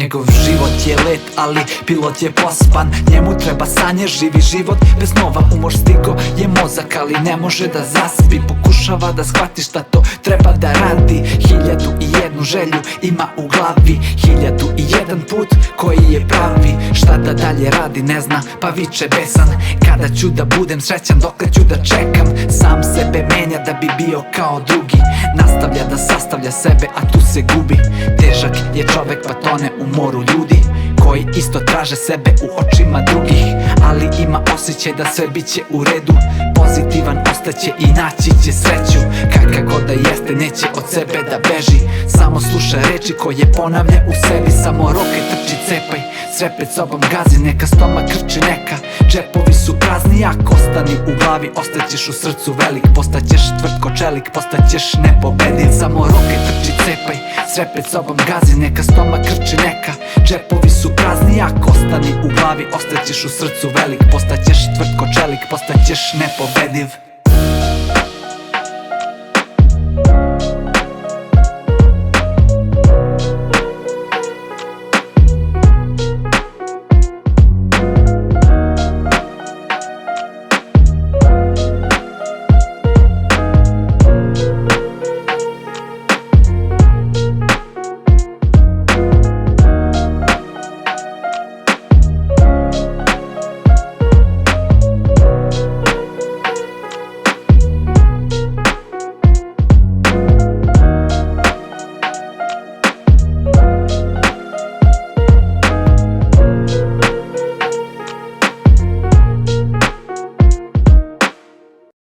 Njegov život je let, ali pilot je pospan. Njemu treba sanje, živi život bez snova. Umor stigo je mozak, ali ne može da zaspi. Pokušava da shvati šta to treba da radi. 1001 želju ima u glavi, 1001 put koji je pravi. Šta da dalje radi ne zna, pa viče besan. Kada ću da budem srećan, dokle ću da čekam. Sam sebe menja da bi bio kao drugi. Nastavlja da sastavlja sebe, a tu se gubi. Težak je čovek pa tone u moru ljudi koji isto traže sebe u očima drugih, ali ima osjećaj da sve bit će u redu. Pozitivan ostaće i naći će sreću. Kakva god da jeste neće od sebe da beži. Samo sluša reči koje ponavlja u sebi. Samo rokaj, trči, cepaj, sve pred sobom gazi. Neka stomak krči, neka džepovi su prazni. Ako ostani u glavi, ostaćeš u srcu velik. Postaćeš tvrd ko čelik, postaćeš nepobediv. Samo rokaj, trči, cepaj, sve pred sobom gazi. Neka stomak krči, neka džepovi su prazni. Ako ostani u glavi, ostaćeš u srcu velik. Postaćeš tvrd ko čelik, postaćeš nepobediv.